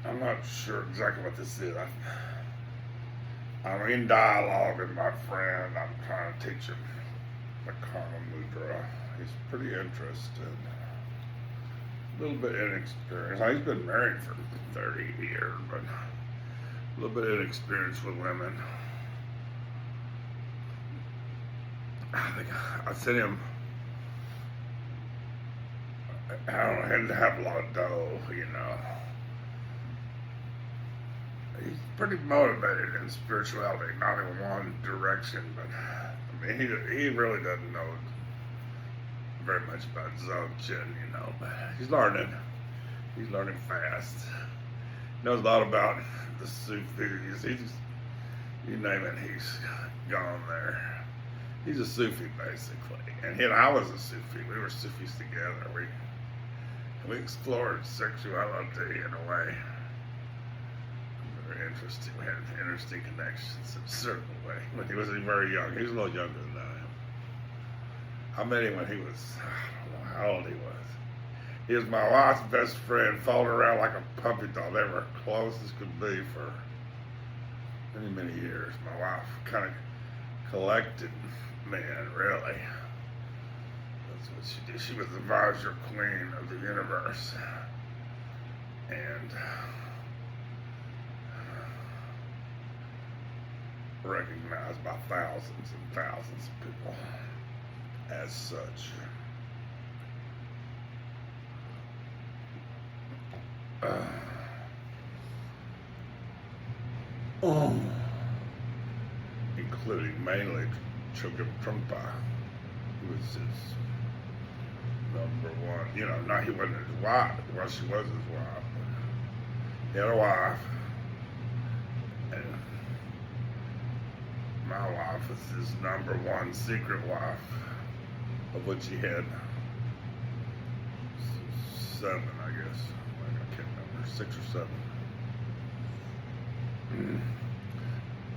I'm not sure exactly what this is. I'm in dialogue with my friend. I'm trying to teach him the Karmamudra. He's pretty interested. A little bit inexperienced. He's been married for 30 years, but a little bit inexperienced with women. I think I sent him. I don't know, him to have a lot of dough, you know. He's pretty motivated in spirituality, not in one direction, but I mean, he really doesn't know very much about Dzogchen, you know, but he's learning. He's learning fast. He knows a lot about the Sufis. You name it, he's gone there. He's a Sufi basically, and he and I was a Sufi. We were Sufis together. We explored sexuality in a way. Very interesting. We had interesting connections in a certain way. When he was very young, he was a little younger than I am. I met him when he was, I don't know how old he was. He was my wife's best friend, followed around like a puppy dog. They were close as could be for many, many years. My wife kind of collected men, really. That's what she did. She was the Vajra queen of the universe. And recognized by thousands and thousands of people as such. Including mainly Trungpa, who was his number one. You know, not he wasn't his wife. Well, she was his wife. But he had a wife, and my wife was his number one secret wife, of which he had 7, I guess. I can't remember, 6 or 7.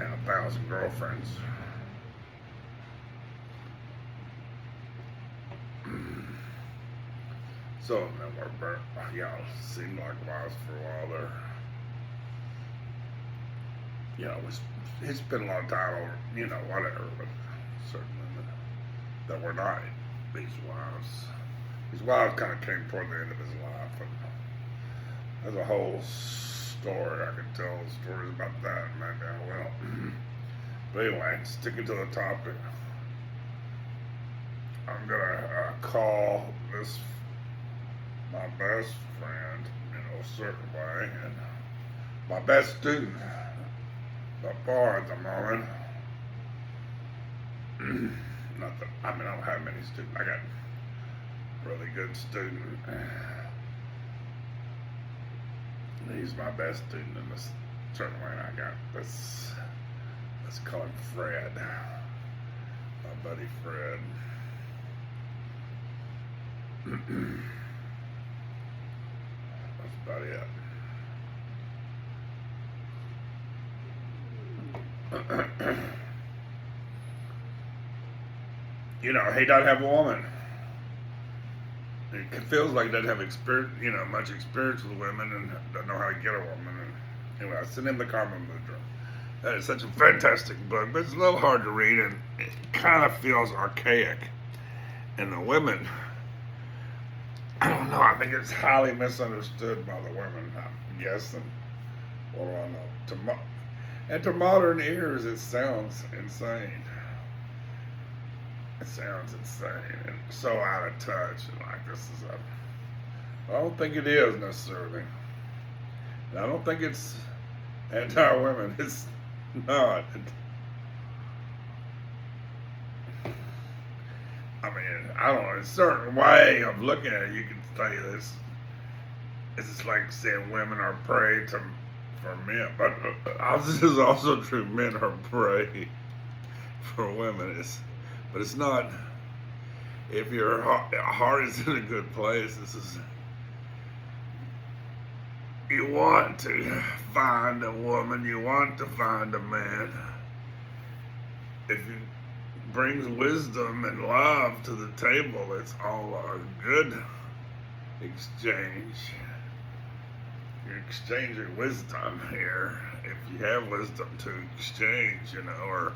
And 1,000 girlfriends. Some of them were, seemed like wives for a while there. You know, he spent a lot of time over, you know, whatever, but certain women that were not these wives. His wives kind of came toward the end of his life, and there's a whole story. I could tell stories about that, maybe I will. But anyway, sticking to the topic, I'm gonna call this my best friend in a certain way, and my best student by far at the moment. Not that, I mean, I don't have many students. I got a really good student. He's my best student in this certain way. I got this, let's call him Fred, my buddy Fred. That's about it. You know, he doesn't have a woman. It feels like he doesn't have experience, you know, much experience with women, and doesn't know how to get a woman. And anyway, I sent him the Karmamudra. That is such a fantastic book, but it's a little hard to read, and it kind of feels archaic. And the women, I don't know, I think it's highly misunderstood by the women, I'm guessing. What do I know? And to modern ears, it sounds insane. It sounds insane and so out of touch. And like, this is I don't think it is necessarily. And I don't think it's anti-women. It's not. I mean, I don't know. A certain way of looking at it, you can say this. It's just like saying women are prey for men. But this is also true. Men are prey for women. But it's not. If your heart is in a good place, this is. You want to find a woman. You want to find a man. If you brings wisdom and love to the table, it's all a good exchange. you're exchanging wisdom here. If you have wisdom to exchange, or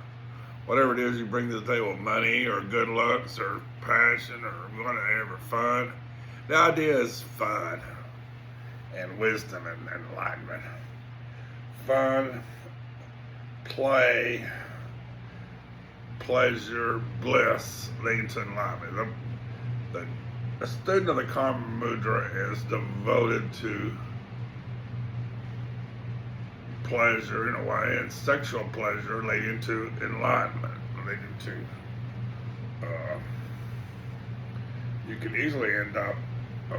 whatever it is you bring to the table, money or good looks or passion or whatever, fun. The idea is fun and wisdom and enlightenment. Fun, play, pleasure, bliss leads to enlightenment. The student of the Karmamudra is devoted to pleasure in a way, and sexual pleasure leading to enlightenment, leading to you can easily end up a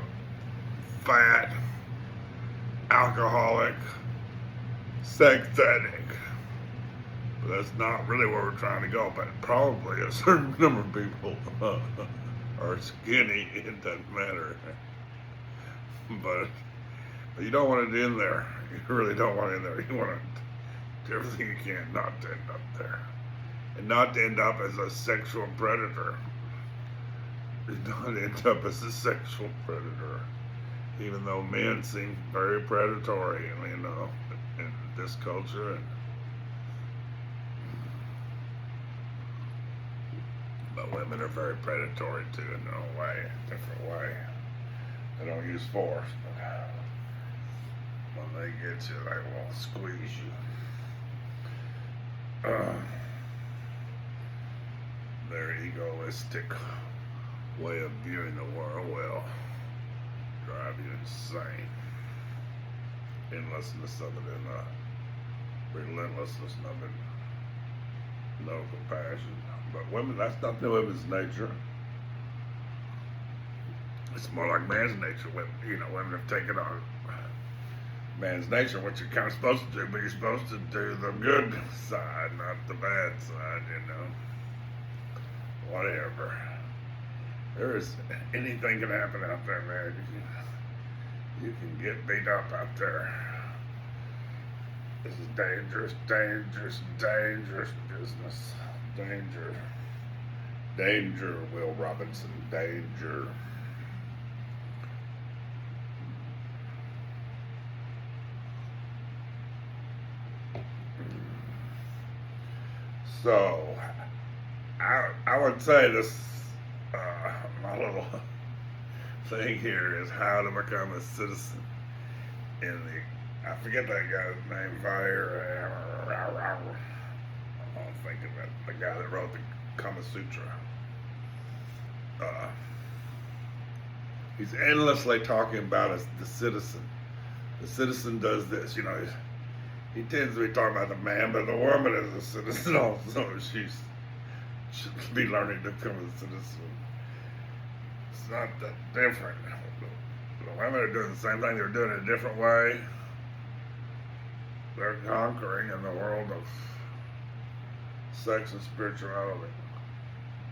fat, alcoholic, sex addict. But that's not really where we're trying to go. But probably a certain number of people are skinny. It doesn't matter. But you don't want it in there. You really don't want it in there. You want to do everything you can not to end up there. And not to end up as a sexual predator. Not end up as a sexual predator. Even though men seem very predatory, in this culture. But women are very predatory too, in their own way, different way. They don't use force, but when they get you, they will squeeze you. Their egoistic way of viewing the world will drive you insane. Endlessness of it and the relentlessness of it. No compassion. But women, that's not the women's nature. It's more like man's nature. Women have taken on man's nature, what you're kind of supposed to do, but you're supposed to do the good side, not the bad side, Whatever. Anything can happen out there, man. You can get beat up out there. This is dangerous, dangerous, dangerous business. Danger, Will Robinson, danger. So, I would say this, my little thing here is how to become a citizen I forget that guy's name, I don't think of it, the guy that wrote the Kama Sutra. He's endlessly talking about the citizen. The citizen does this, he tends to be talking about the man, but the woman is a citizen also. She should be learning to become a citizen. It's not that different. The women are doing the same thing, they're doing it a different way. They're conquering in the world of sex and spirituality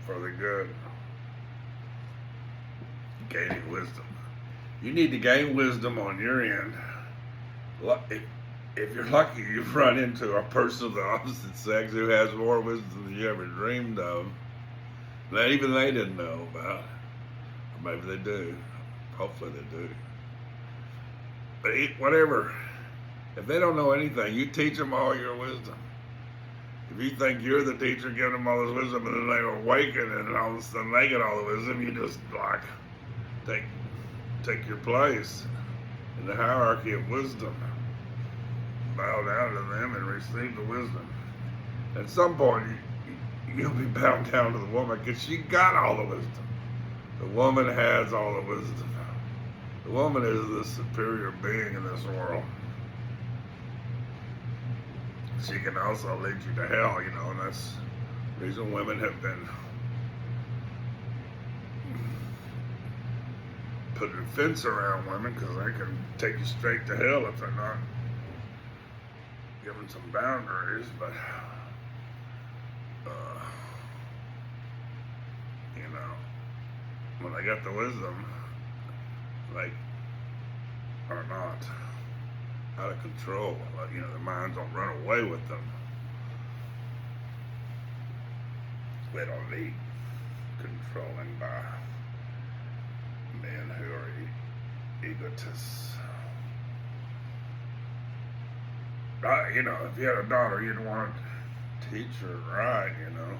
for the good. Gaining wisdom. You need to gain wisdom on your end. If you're lucky, you've run into a person of the opposite sex who has more wisdom than you ever dreamed of, that even they didn't know about. Or maybe they do. Hopefully they do. But whatever. If they don't know anything, you teach them all your wisdom. If you think you're the teacher giving them all this wisdom and then they awaken and all of a sudden they get all the wisdom, you just take your place in the hierarchy of wisdom. Bow down to them and receive the wisdom. At some point, you'll be bowed down to the woman because she got all the wisdom. The woman has all the wisdom. The woman is the superior being in this world. She can also lead you to hell, and that's the reason women have been putting a fence around women, because they can take you straight to hell if they're not given some boundaries. But when they got the wisdom, they are not out of control. Their minds don't run away with them. They don't need controlling by men who are egotists. You know, if you had a daughter, you'd want to teach her right, you know.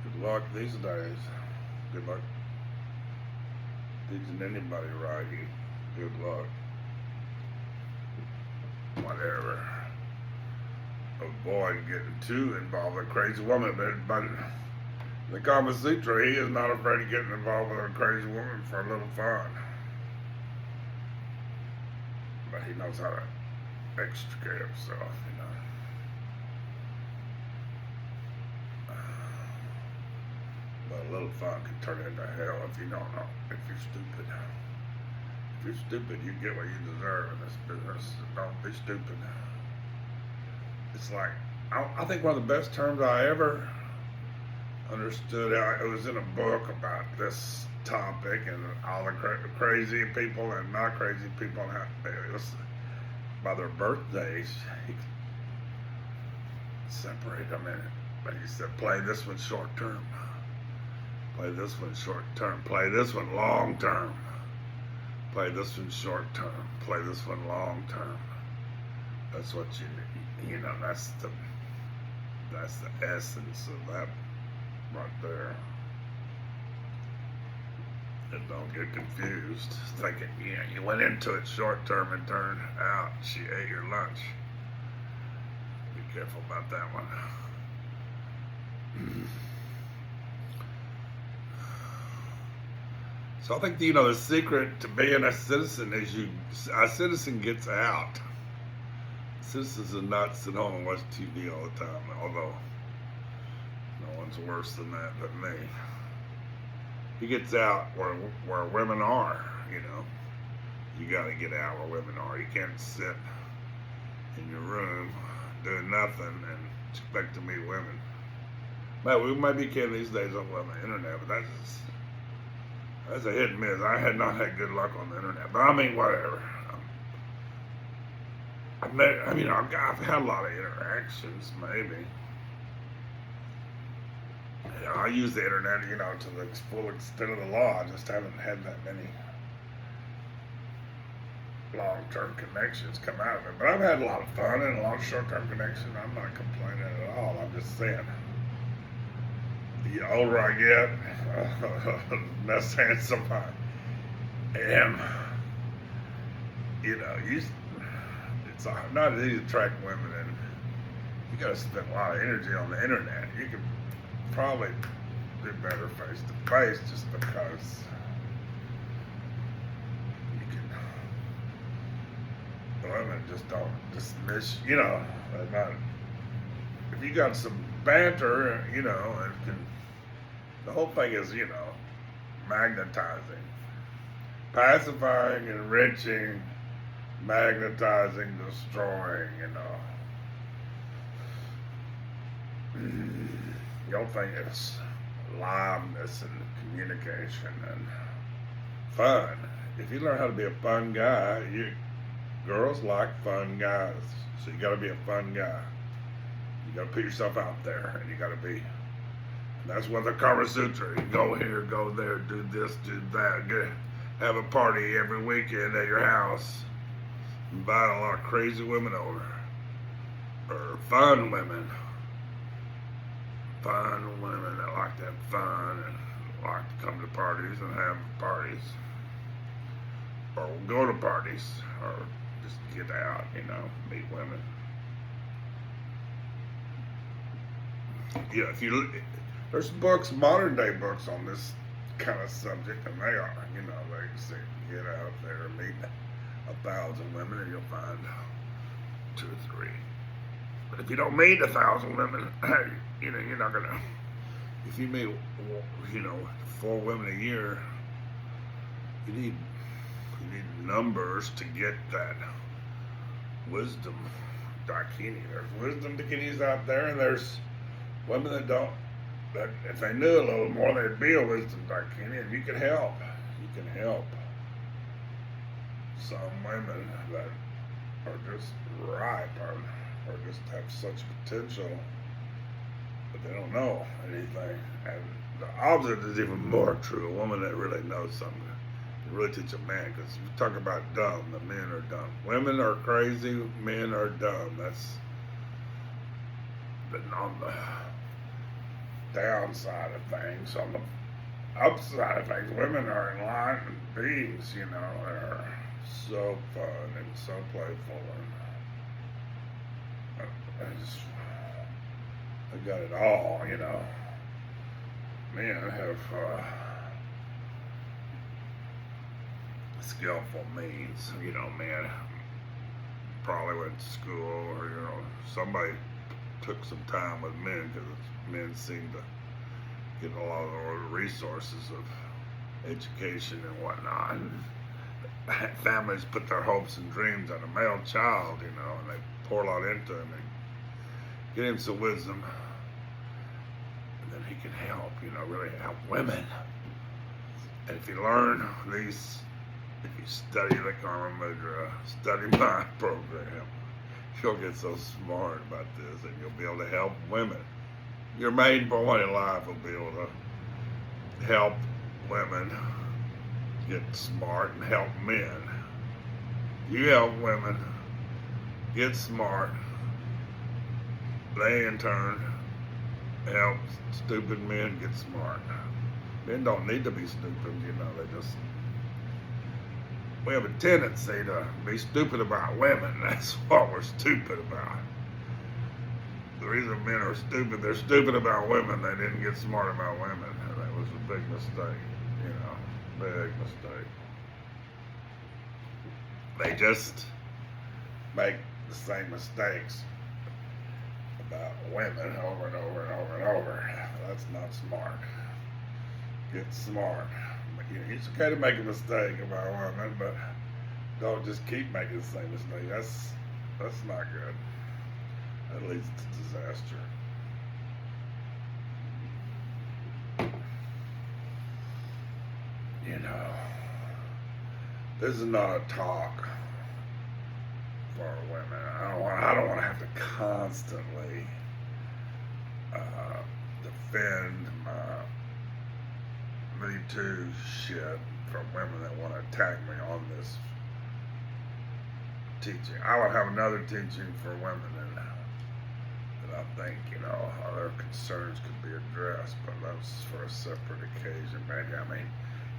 Good luck these days. Good luck teaching anybody right. Good luck. Whatever. Avoid getting too involved with a crazy woman, but the Karmamudra, he is not afraid of getting involved with a crazy woman for a little fun. But he knows how to extricate himself, you know. But a little fun can turn into hell if you don't know, if you're stupid. If you're stupid, you get what you deserve in this business. Don't be stupid. It's like, I think one of the best terms I ever understood, it was in a book about this topic and all the crazy people and not crazy people, and it was by their birthdays. He separated them in it. But he said, play this one short term. Play this one short term. Play this one long term. Play this one short term. Play this one long term. That's what you know, that's the essence of that right there. And don't get confused thinking, yeah, you went into it short term and turned out she ate your lunch. Be careful about that one. So I think, you know, the secret to being a citizen is a citizen gets out. Citizens are not sit home and watch TV all the time, although no one's worse than that but me. He gets out where women are, you know. You got to get out where women are. You can't sit in your room doing nothing and expect to meet women. Well, we might be kidding these days on the internet, but that's a hit and miss. I had not had good luck on the internet, but I mean, whatever. I've had a lot of interactions, maybe. You know, I use the internet, you know, to the full extent of the law. I just haven't had that many long-term connections come out of it. But I've had a lot of fun and a lot of short-term connections. I'm not complaining at all. I'm just saying, the older I get, the less handsome I am. You know, it's not easy to attract women, and you got to spend a lot of energy on the internet. You can probably do better face to face, just because you can. The women just don't dismiss, you know. If you got some banter, you know, the whole thing is, you know, magnetizing, pacifying, enriching, magnetizing, destroying, you know. The whole thing is liveness and communication and fun. If you learn how to be a fun guy, girls like fun guys. So you gotta be a fun guy. You gotta put yourself out there, and you gotta be. And that's what the Karmamudra. You go here, go there, do this, do that. Have a party every weekend at your house. Invite a lot of crazy women over, or fun women that like to have fun and like to come to parties and have parties, or go to parties, or just get out, you know, meet women. Yeah, there's books, modern day books on this kind of subject, and they are, you know, they say get out there and meet 1,000 women and you'll find 2 or 3. But if you don't meet 1,000 women, you know, you're not gonna. If you meet, you know, 4 women a year, you need numbers to get that wisdom dakini. There's wisdom dakinis out there, and there's women that don't. That if they knew a little more, they'd be a wisdom dakini, and you can help. You can help some women that are just ripe or just have such potential, but they don't know anything. And the opposite is even more true. A woman that really knows something You really teach a man, because you talk about dumb, the men are dumb. Women are crazy, men are dumb. That's on the downside of things. On the upside of things, women are enlightened beings, you know, they're so fun and so playful, and they got it all, you know. Men have skillful means, you know. Men probably went to school, or you know, somebody took some time with men, because men seem to get a lot of the resources of education and whatnot. And families put their hopes and dreams on a male child, you know, and they pour a lot into him and get him some wisdom, and then he can help, you know, really help women. And if you learn these, if you study the Karmamudra, study my program, you'll get so smart about this, and you'll be able to help women. Your main point in life will be able to help women get smart and help men. You help women get smart. They in turn help stupid men get smart. Men don't need to be stupid, you know, we have a tendency to be stupid about women. That's what we're stupid about. The reason men are stupid, they're stupid about women. They didn't get smart about women. That was a big mistake, you know, big mistake. They just make the same mistakes about women over and over and over and over. That's not smart. Get smart. You know, it's okay to make a mistake about women, but don't just keep making the same mistake. That's not good. That leads to disaster. You know, this is not a talk for women. I don't want to have to constantly defend my Me Too shit from women that want to attack me on this teaching. I would have another teaching for women, and I think, you know, other concerns could be addressed, but that's for a separate occasion, maybe. I mean,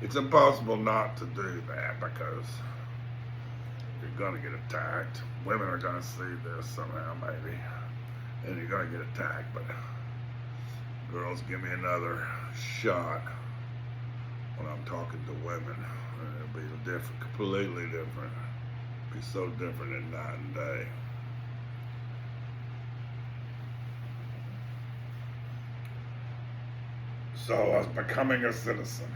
it's impossible not to do that, because you're going to get attacked. Women are going to see this somehow, maybe, and you're going to get attacked. But girls, give me another shot when I'm talking to women. It'll be different, completely different. It'll be so different in night and day. So, as becoming a citizen,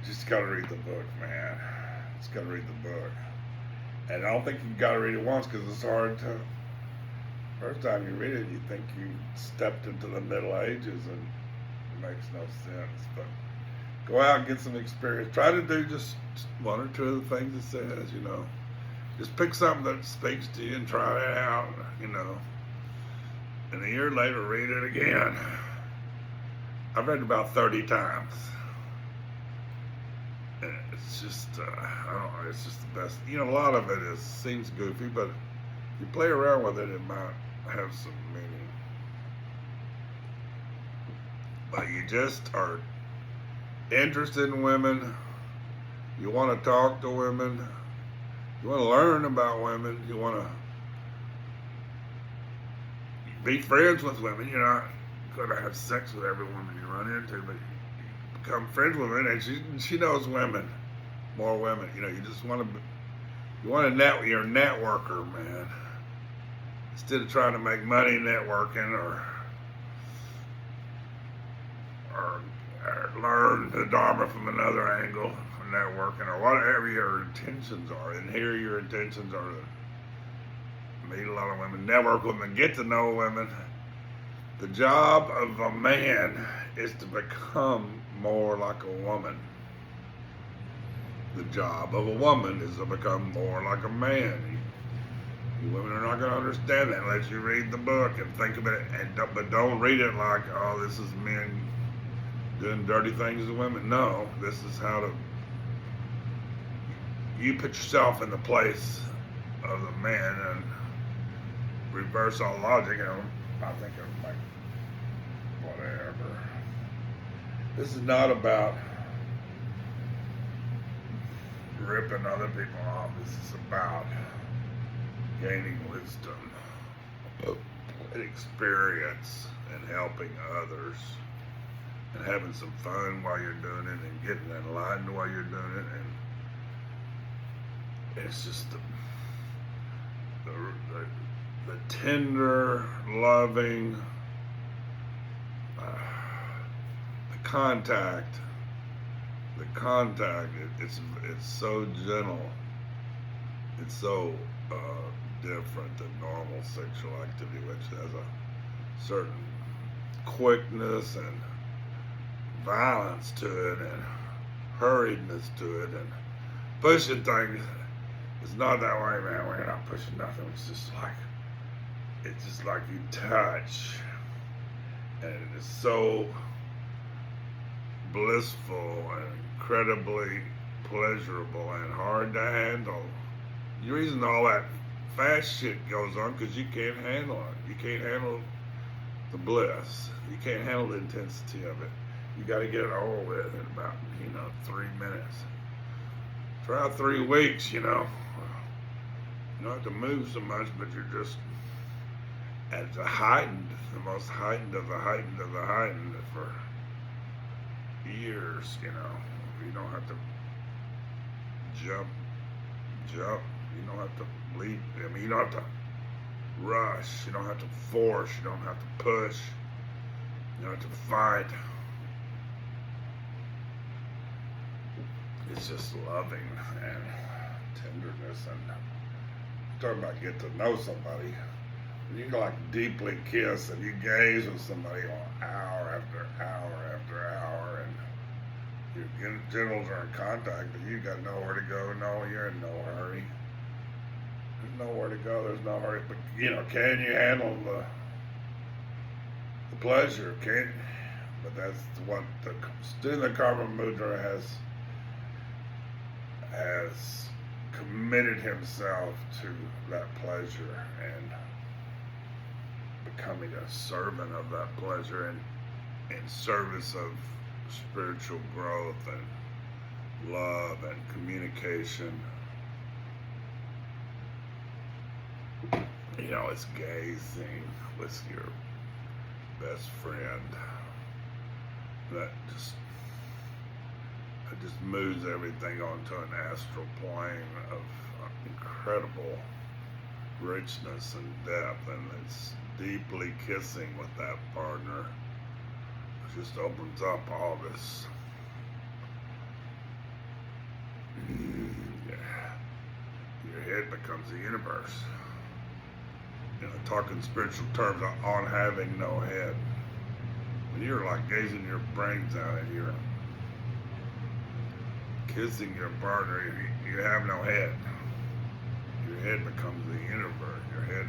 just gotta read the book, man. Just gotta read the book. And I don't think you gotta read it once, because it's hard to. First time you read it, you think you stepped into the Middle Ages, and it makes no sense. But go out and get some experience. Try to do just one or two of the things it says, you know. Just pick something that speaks to you and try it out, you know. And a year later, read it again. I've read it about 30 times. And it's just, I don't know, it's just the best. You know, a lot of it seems goofy, but if you play around with it, it might have some meaning. But you just are interested in women, you want to talk to women, you want to learn about women, you want to be friends with women. You're not going to have sex with every woman you run into, but you become friends with women, and she knows women, more women. You know, you just want to, you're a networker, man. Instead of trying to make money networking, or learn the Dharma from another angle, networking, or whatever your intentions are. And here your intentions are to meet a lot of women, network with them, get to know women. The job of a man is to become more like a woman. The job of a woman is to become more like a man. You women are not going to understand that unless you read the book and think of it, but don't read it like, oh, this is men doing dirty things to women. No, this is how to you put yourself in the place of the man and reverse all logic, I think of like whatever. This is not about ripping other people off. This is about gaining wisdom, experience, and helping others, and having some fun while you're doing it, and getting enlightened while you're doing it. And it's just the tender, loving, the contact. It's so gentle. It's so different than normal sexual activity, which has a certain quickness and violence to it, and hurriedness to it, and pushing things. It's not that way, man. We're not pushing nothing. It's just like you touch, and it is so blissful and incredibly pleasurable and hard to handle. The reason all that fast shit goes on because you can't handle it. You can't handle the bliss. You can't handle the intensity of it. You got to get it over with in about 3 minutes. Try 3 weeks. You don't have to move so much, but you're just at the most heightened of the heightened of the heightened for years. You don't have to jump. You don't have to leap. You don't have to rush. You don't have to force. You don't have to push. You don't have to fight. It's just loving and tenderness, and talking about get to know somebody. You can deeply kiss, and you gaze with somebody on hour after hour after hour, and your genitals are in contact, but you got nowhere to go. No, you're in no hurry. There's nowhere to go. There's no hurry. But can you handle the pleasure? But that's what the student of Karmamudra has committed himself to, that pleasure, and becoming a servant of that pleasure, and in service of spiritual growth and love and communication. It's gazing with your best friend. That just moves everything onto an astral plane of incredible richness and depth, and it's deeply kissing with that partner. It just opens up all this. Your head becomes the universe. Talking spiritual terms on having no head. When you're gazing your brains out and you're kissing your partner, you have no head. Your head becomes the universe. Your head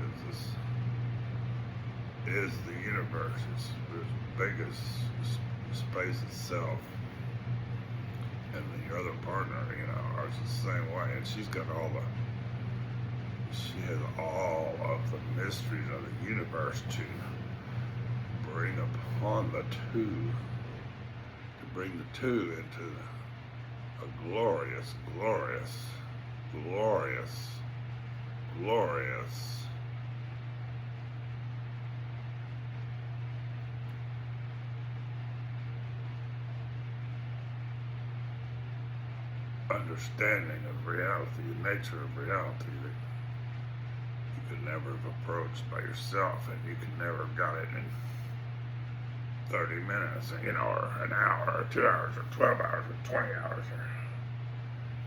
is the universe. It's as big as space itself. And your other partner, are the same way. And she has all of the mysteries of the universe to bring upon the two, to bring the two into a glorious, glorious, glorious, glorious understanding of reality, the nature of reality that you could never have approached by yourself, and you could never have got it in 30 minutes, or an hour, or 2 hours, or 12 hours, or 20 hours.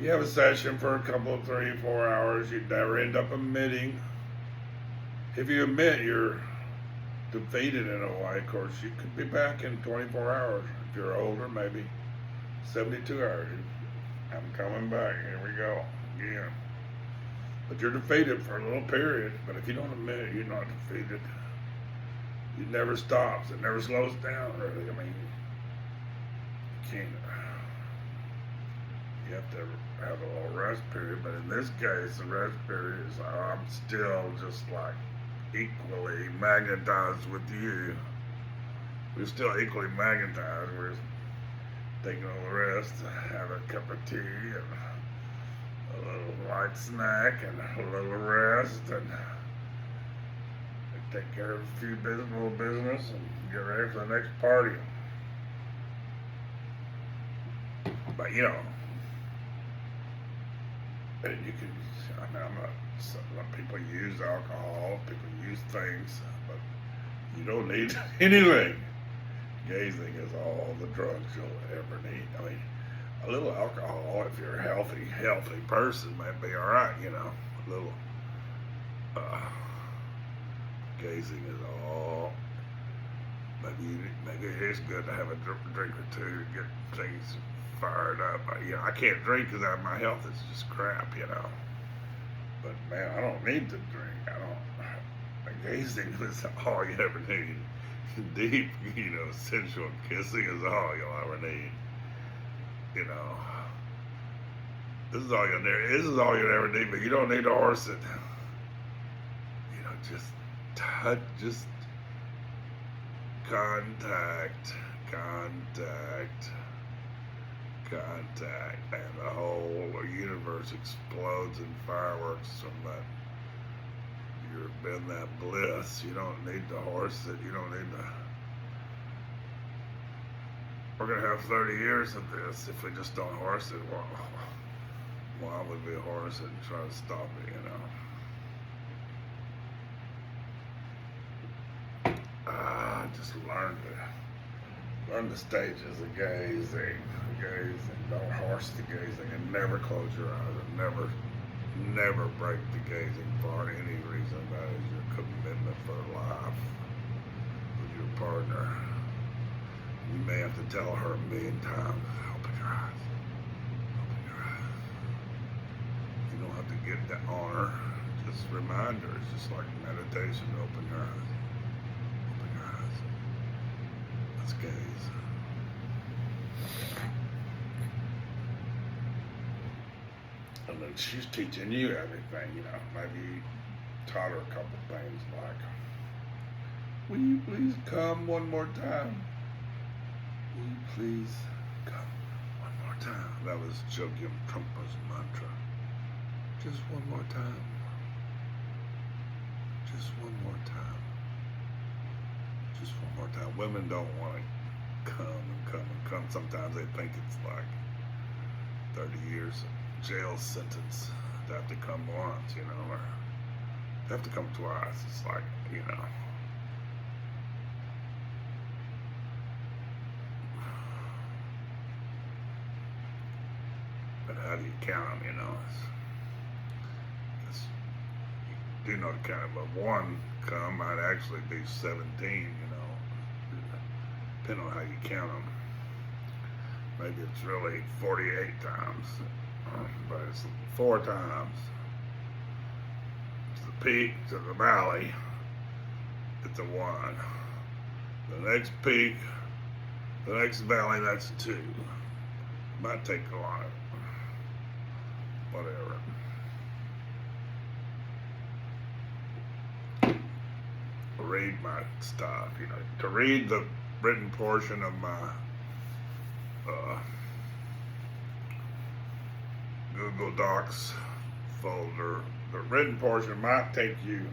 You have a session for a couple of 3, 4 hours, you'd never end up emitting. If you emit, you're defeated in a way. Of course, you could be back in 24 hours. If you're older, maybe 72 hours. I'm coming back. Here we go again. But you're defeated for a little period. But if you don't admit it, you're not defeated. It never stops. It never slows down, really. You you have to have a little rest period. But in this case, the rest period is I'm still just like equally magnetized with you. We're still equally magnetized. We're taking a little rest, have a cup of tea, and a little light snack, and a little rest, and take care of a few little business, and get ready for the next party. But you know, and you can. I mean, I'm not. Some people use alcohol, people use things, but you don't need anything. Gazing is all the drugs you'll ever need. I mean, a little alcohol, if you're a healthy person, might be all right. You know, a little gazing is all. Maybe it is good to have a drink or two to get things fired up. You know, I can't drink because my health is just crap. You know, but man, I don't need to drink. I don't. Gazing is all you ever need. Deep, you know, sensual kissing is all you'll ever need. You know, this is all you'll need. This is all you'll ever need, but you don't need to horse it. You know, just touch, just contact, and the whole universe explodes in fireworks from that. You've been that bliss. You don't need to horse it. You don't need to. We're going to have 30 years of this if we just don't horse it. Why would we horse it and try to stop it, you know? Just learn the stages of gazing. Don't horse the gazing, and never close your eyes, and never break the gazing for any reason. That is your commitment for life with your partner. You may have to tell her 1,000,000 times, open your eyes, open your eyes. You don't have to get that on her. Just remind her. It's just like meditation. Open your eyes. Open your eyes. Let's gaze. And then she's teaching you everything, you know. Maybe you taught her a couple things like, will you please come one more time? Will you please come one more time? That was Jogyam Trumpa's mantra. Just one more time. Just one more time. Just one more time. Women don't want to come. Sometimes they think it's like 30 years jail sentence to have to come once, you know, or they have to come twice. It's like, you know. But how do you count them, you know? You do know to count them, but one come might actually be 17, you know, depending on how you count them. Maybe it's really 48 times. But it's 4 times. It's the peak to the valley. It's a 1. The next peak, the next valley, that's 2. Might take a lot. Whatever. Read my stuff, you know. To read the written portion of my Google Docs folder. The written portion might take you,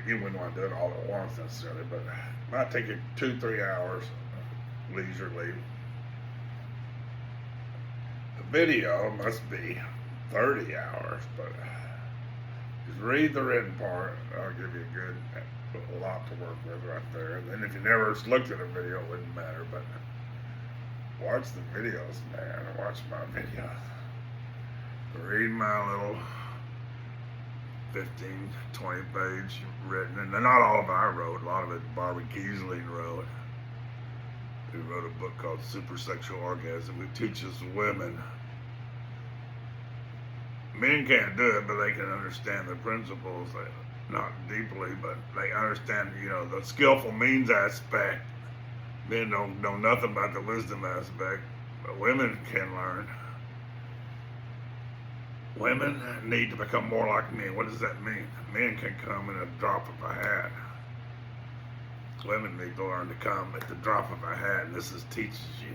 you wouldn't want to do it all at once necessarily, but it might take you 2-3 hours leisurely. The video must be 30 hours, but just read the written part. I'll give you a lot to work with right there. And then if you never looked at a video, it wouldn't matter, but watch the videos, man. Watch my videos. Read my little 15, 20 page written, and not all of it I wrote. A lot of it Barbara Kiesling wrote. Who wrote a book called Super Sexual Orgasm, who teaches women. Men can't do it, but they can understand the principles. Not deeply, but they understand, you know, the skillful means aspect. Men don't know nothing about the wisdom aspect. But women can learn. Women need to become more like men. What does that mean? Men can come in a drop of a hat. Women need to learn to come at the drop of a hat, and this teaches you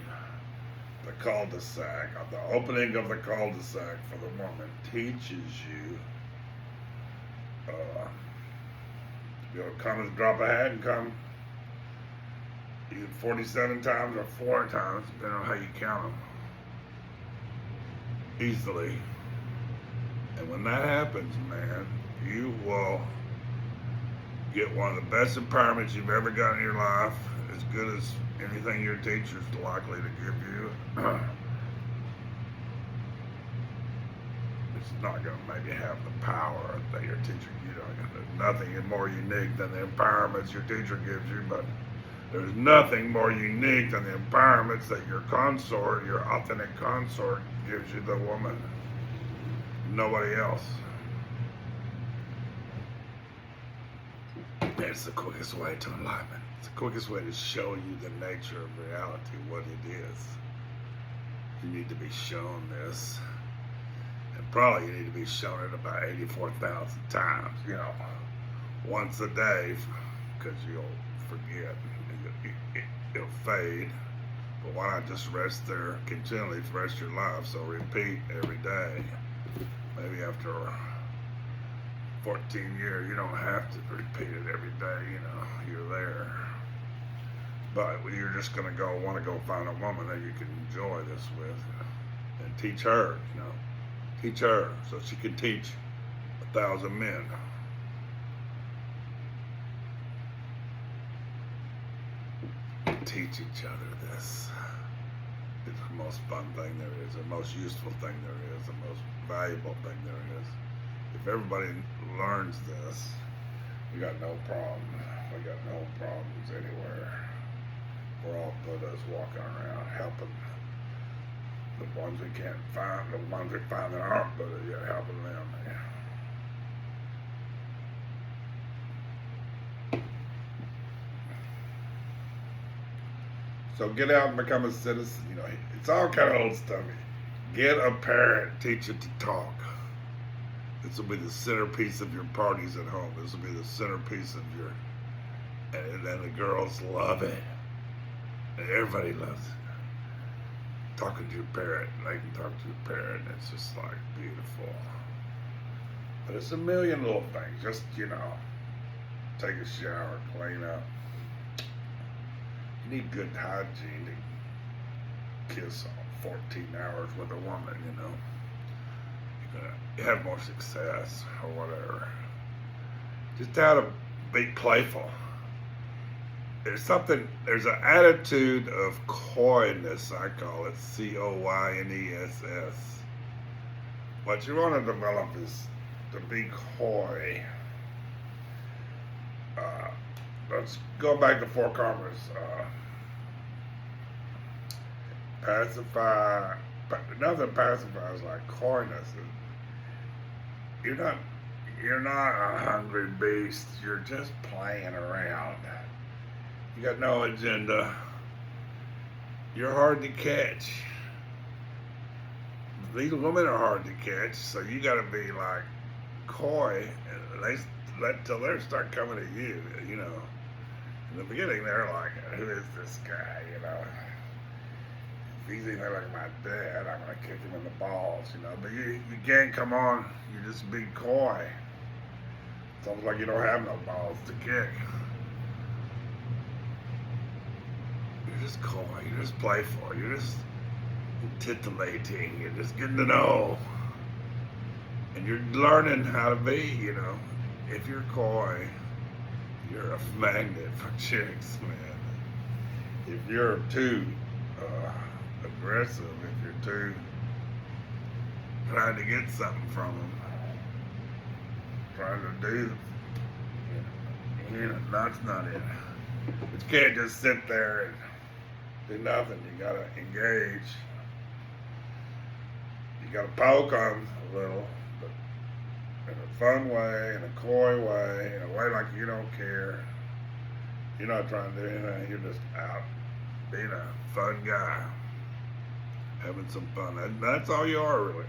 the cul-de-sac, the opening of the cul-de-sac for the woman teaches you to be able to come at the drop of a hat and come either 47 times or 4 times, depending on how you count them, easily. And when that happens, man, you will get one of the best empowerments you've ever got in your life, as good as anything your teacher's likely to give you. It's not going to maybe have the power that your teacher, there's nothing more unique than the empowerments your teacher gives you, but there's nothing more unique than the empowerments that your consort, your authentic consort, gives you, the woman. Nobody else. It's the quickest way to enlightenment. It's the quickest way to show you the nature of reality, what it is. You need to be shown this. And probably you need to be shown it about 84,000 times, once a day, because you'll forget. It'll fade. But why not just rest there continually for the rest of your life? So repeat every day. Maybe after 14 years, you don't have to repeat it every day, you're there. But you're just going to want to go find a woman that you can enjoy this with and teach her, teach her so she can teach 1,000 men. Teach each other this. It's the most fun thing there is, the most useful thing there is, the most valuable thing there is. If everybody learns this, we got no problem. We got no problems anywhere. We're all Buddhas walking around helping the ones we can't find, the ones we find that aren't Buddhas yet, helping them. So get out and become a citizen. It's all kind of old stuff. Get a parent, teach it to talk. This will be the centerpiece of your parties at home. This will be the centerpiece of your, and then the girls love it. And everybody loves it. Talking to your parent, they can talk to your parent. It's just like beautiful. But it's a million little things. Just, take a shower, clean up. You need good hygiene to kiss 14 hours with a woman, You're going to have more success or whatever. Just how to be playful. There's an attitude of coyness, I call it, C-O-Y-N-E-S-S. What you want to develop is to be coy. Let's go back to 4 karmas. Pacify. Nothing pacifies like coyness. You're not a hungry beast. You're just playing around. You got no agenda. You're hard to catch. These women are hard to catch, so you got to be like coy, and till they start coming to you. In the beginning, they're like, "Who is this guy?" If he's anything like my dad, I'm gonna kick him in the balls. But you can't come on. You just be coy. It's almost like you don't have no balls to kick. You're just coy. You're just playful. You're just titillating. You're just getting to know. And you're learning how to be, If you're coy, you're a magnet for chicks, man. If you're too aggressive, if you're too trying to get something from them, trying to do, that's not it. But you can't just sit there and do nothing. You gotta engage. You gotta poke them a little, but in a fun way, in a coy way, in a way like you don't care. You're not trying to do anything. You're just out being a fun guy. having some fun. That's all you are, really.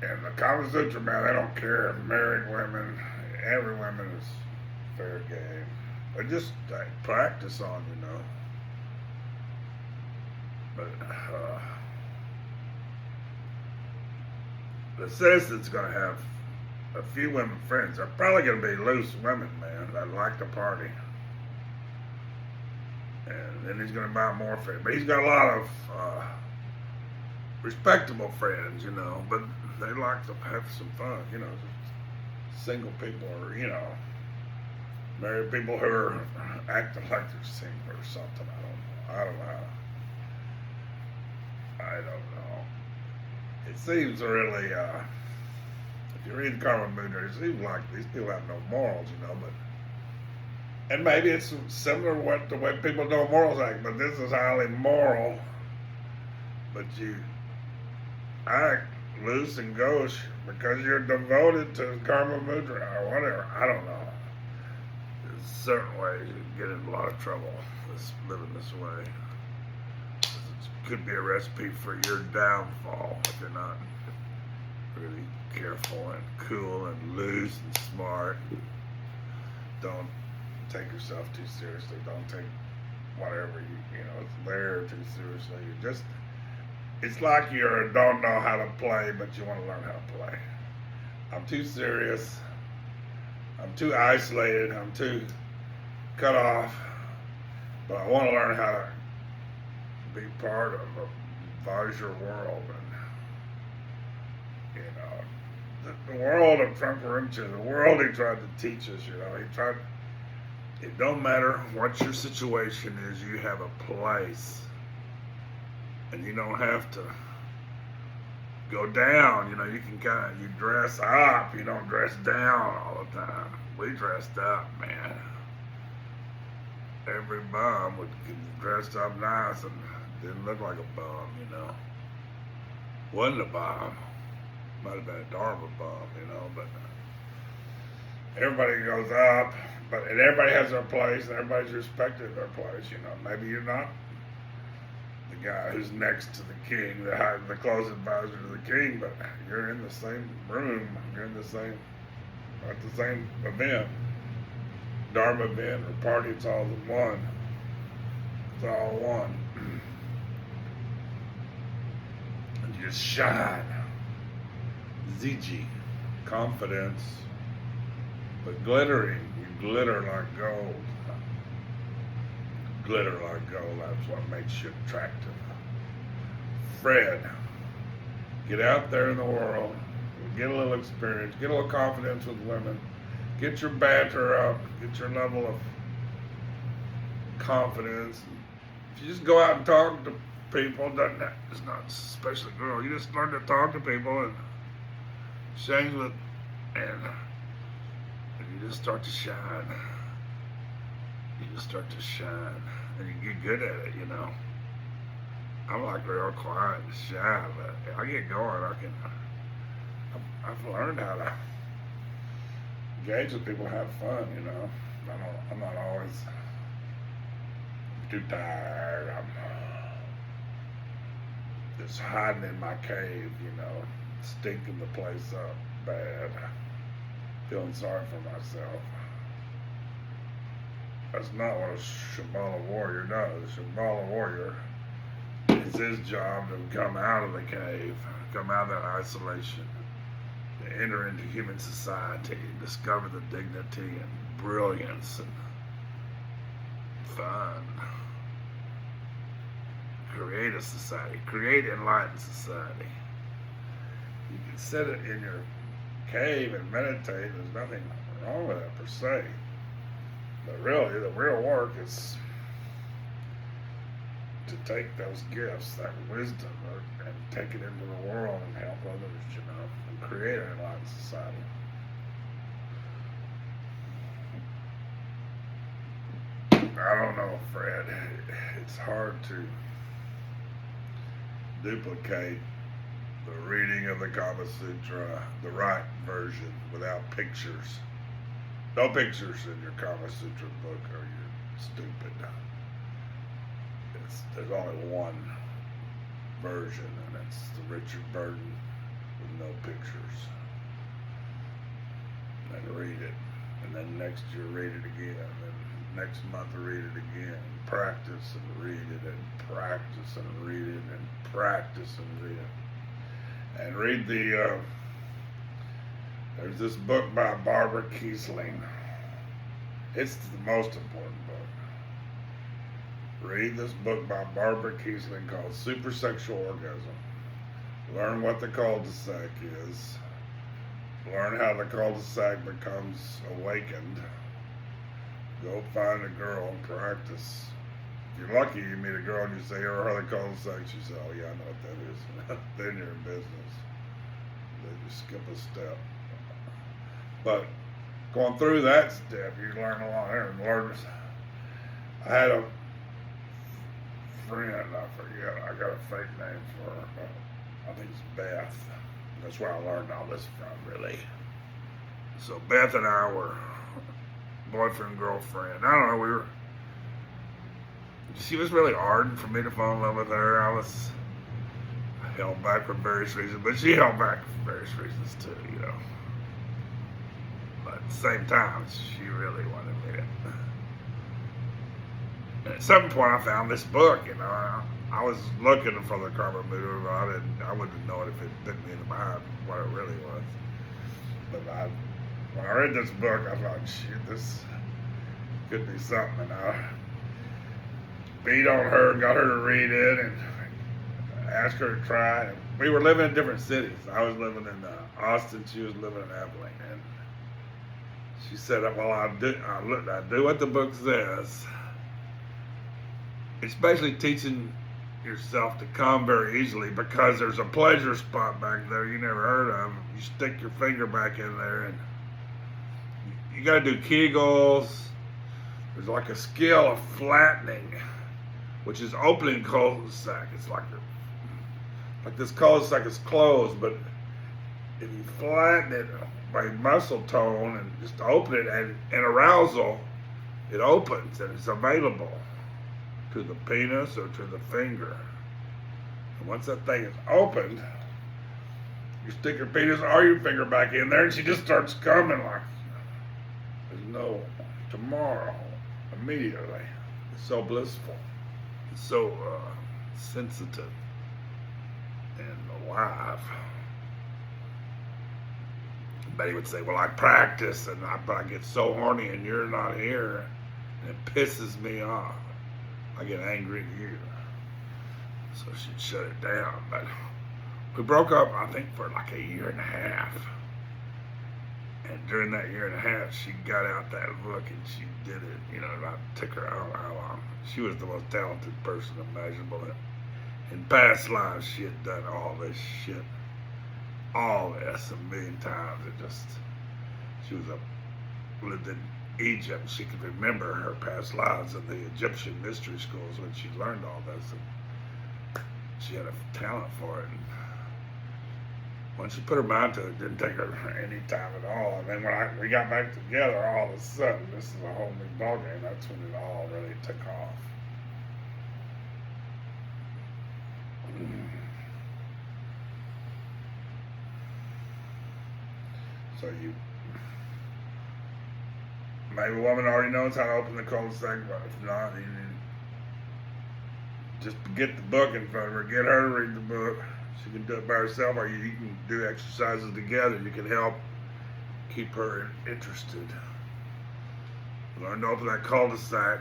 And the Kamasutra, man, they don't care if married women, every woman is fair game. They just practice on, you know. But the citizen's gonna have a few women friends. They're probably gonna be loose women, man, that like to party. And then he's gonna buy more friends. But he's got a lot of respectable friends, you know, but they like to have some fun, you know. Single people or, you know, married people who are acting like they're single or something. I don't know. It seems really, if you read Karmamudra, it seems like these people have no morals, you know, but, and maybe it's similar to what the way people don't morals act, but this is highly moral, but you act loose and gauche because you're devoted to Karmamudra or whatever. I don't know. There's certain ways you get in a lot of trouble living this way. It could be a recipe for your downfall if you're not really careful and cool and loose and smart. Don't take yourself too seriously. Don't take whatever you know it's there too seriously. It's like you don't know how to play, but you want to learn how to play. I'm too serious. I'm too isolated. I'm too cut off. But I want to learn how to be part of a vajra world. And, you know, the world of Karmamudra, the world he tried to teach us, you know, it don't matter what your situation is, you have a place. And you don't have to go down, you know, you can you dress up, you don't dress down all the time. We dressed up, man. Every bum would get dressed up nice and didn't look like a bum, you know. Wasn't a bum. Might have been a Dharma bum, you know, but everybody goes up, and everybody has their place, and everybody's respected their place, you know. Maybe you're not the guy who's next to the king, the close advisor to the king, but you're in the same room, you're in the same, at the same event, Dharma event or party, it's all one. It's all one. And you just shine. Ziji, confidence, but glittering, you glitter like gold. Glitter like gold, that's what makes you attractive. Fred, get out there in the world, get a little experience, get a little confidence with women, get your banter up, get your level of confidence. If you just go out and talk to people, it's not especially girls, you just learn to talk to people and sing with, and you just start to shine. You just start to shine, and you get good at it, you know. I'm like real quiet and shy, but if I get going, I've learned how to engage with people, have fun, you know. I'm not always too tired. I'm just hiding in my cave, you know, stinking the place up bad, feeling sorry for myself. That's not what a Shambhala warrior does. A Shambhala warrior, it's his job to come out of the cave, come out of that isolation, to enter into human society, discover the dignity and brilliance and fun. Create a society, create enlightened society. You can sit it in your cave and meditate. There's nothing wrong with that per se. But really, the real work is to take those gifts, that wisdom, and take it into the world and help others, you know, and create an enlightened society. I don't know, Fred. It's hard to duplicate the reading of the Kama Sutra, the right version, without pictures. No pictures in your Kama Sutra book or you're stupid. There's only one version, and it's the Richard Burton with no pictures. And read it. And then next year read it again. And then next month read it again. Practice and read it and practice and read it and practice and read it. And read there's this book by Barbara Kiesling. It's the most important book. Read this book by Barbara Kiesling called Supersexual Orgasm. Learn what the cul-de-sac is. Learn how the cul-de-sac becomes awakened. Go find a girl and practice. If you're lucky, you meet a girl and you say, ever heard of the cul-de-sac? She says, oh yeah, I know what that is. Then you're in business. Then you skip a step. But going through that step, you learn a lot there. I had a friend, I forget, I got a fake name for her, I think it's Beth. That's where I learned all this from, really. So Beth and I were boyfriend, girlfriend. I don't know, she was really ardent for me to fall in love with her. I was held back for various reasons, but she held back for various reasons too, you know. But at the same time, she really wanted me to. And at some point, I found this book. You know, I was looking for the Karmamudra, but I wouldn't know it if it bit me in the behind what it really was. But when I read this book, I thought, shit, this could be something. And I beat on her, got her to read it, and asked her to try it. We were living in different cities. I was living in Austin. She was living in Abilene. And she said, well, I do what the book says. It's basically teaching yourself to come very easily because there's a pleasure spot back there you never heard of. You stick your finger back in there and you got to do Kegels. There's like a skill of flattening, which is opening cul-de-sac. It's like this cul-de-sac is closed, but if you flatten it by muscle tone and just open it and arousal, it opens and it's available to the penis or to the finger. And once that thing is opened, you stick your penis or your finger back in there and she just starts coming like there's no tomorrow immediately. It's so blissful. It's so sensitive and alive. Betty would say, well, I practice but I get so horny and you're not here and it pisses me off. I get angry at you. So she'd shut it down. But we broke up, I think, for like a year and a half. And during that year and a half, she got out that book and she did it. You know, I took her, I don't know how long. She was the most talented person imaginable. In past lives, she had done all this shit. All this a million times. She lived in Egypt. She could remember her past lives in the Egyptian mystery schools when she learned all this. And she had a talent for it. And once she put her mind to it, it didn't take her any time at all. And then when we got back together, all of a sudden, this is a whole new ballgame. That's when it all really took off. So maybe a woman already knows how to open the cul-de-sac, but if not, you just get the book in front of her, get her to read the book. She can do it by herself, or you can do exercises together. You can help keep her interested. Learn to open that cul-de-sac,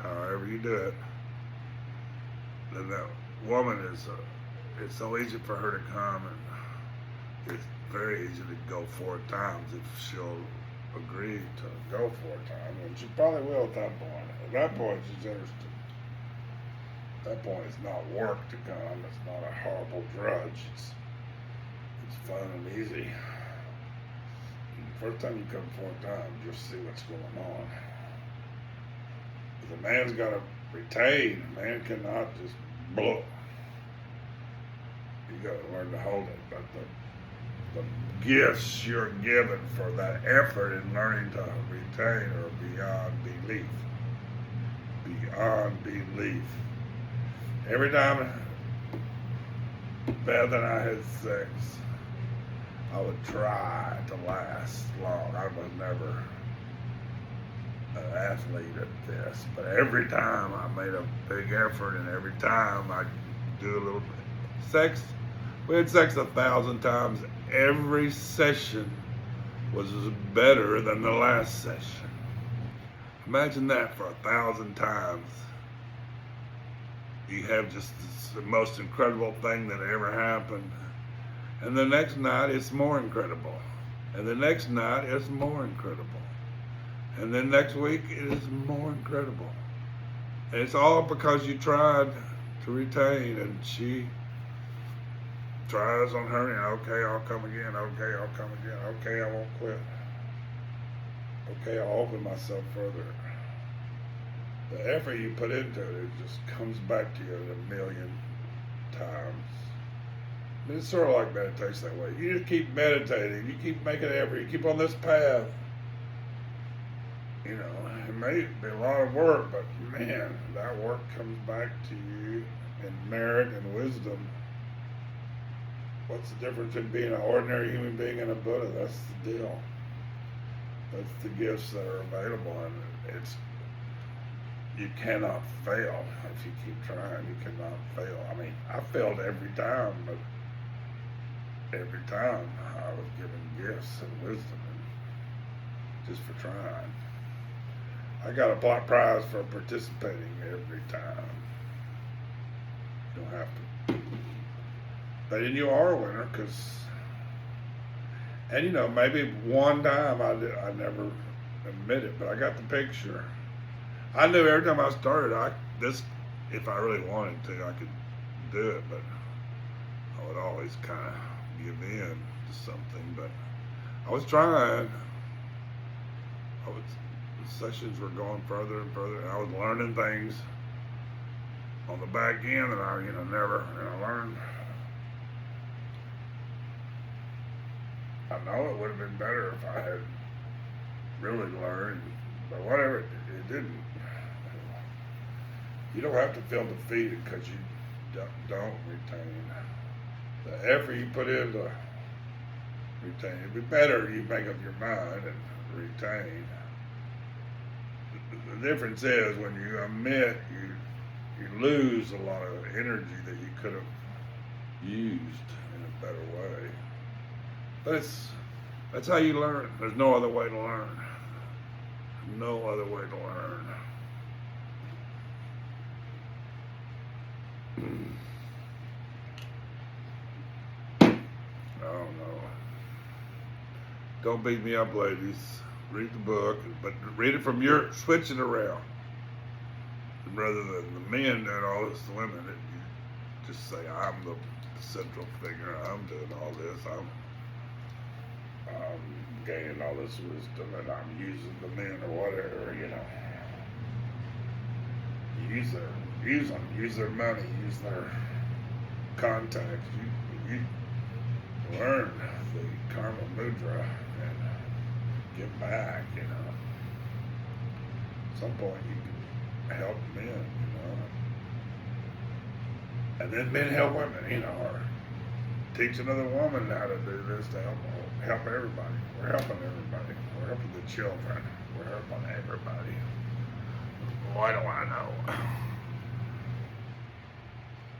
however you do it. Then that woman it's so easy for her to come, and it's very easy to go 4 times if she'll agree to go 4 times, and she probably will at that point. At that point, she's interested. At that point, it's not work to come. It's not a horrible drudge. It's fun and easy. And the first time you come 4 times, you'll see what's going on. But the man's got to retain. A man cannot just blow. You got to learn to hold it. But the gifts you're given for that effort in learning to retain are beyond belief. Beyond belief. Every time Beth and I had sex, I would try to last long. I was never an athlete at this, but every time I made a big effort, and every time I do a little bit. Sex, we had sex 1,000 times. Every session was better than the last session. Imagine that for 1,000 times. You have just the most incredible thing that ever happened. And the next night it's more incredible. And the next night it's more incredible. And then next week it is more incredible. And it's all because you tried to retain, and she tries on her end. Okay, I'll come again. Okay, I'll come again. Okay, I won't quit. Okay, I'll open myself further. The effort you put into it, it just comes back to you a million times. I mean, it's sort of like meditation that way. You just keep meditating. You keep making effort. You keep on this path. You know, it may be a lot of work, but man, that work comes back to you in merit and wisdom. What's the difference in being an ordinary human being and a Buddha? That's the deal. That's the gifts that are available, and you cannot fail if you keep trying. You cannot fail. I mean, I failed every time, but every time I was given gifts and wisdom, and just for trying. I got a prize for participating every time. You don't have to. But then you are a winner, and you know, maybe one time I never admit it, but I got the picture. I knew every time I started, if I really wanted to, I could do it, but I would always kind of give in to something. But I was trying. The sessions were going further and further, and I was learning things on the back end that I, I learned. I know it would have been better if I had really learned, but whatever, it didn't. You don't have to feel defeated because you don't retain. The effort you put into retain, it'd be better if you make up your mind and retain. The difference is when you omit, you lose a lot of energy that you could have used in a better way. But that's how you learn. There's no other way to learn. No other way to learn. I don't know. Don't beat me up, ladies. Read the book, but read it from switch it around. Rather than the men doing all this, the women, you just say, I'm the central figure, I'm doing all this, I'm gaining all this wisdom, and I'm using the men or whatever, Use them, use their money, use their contacts. You learn the Karmamudra and give back, At some point you can help men, And then men help women, or teach another woman how to do this to help everybody. We're helping everybody. We're helping the children. We're helping everybody. Why do I know?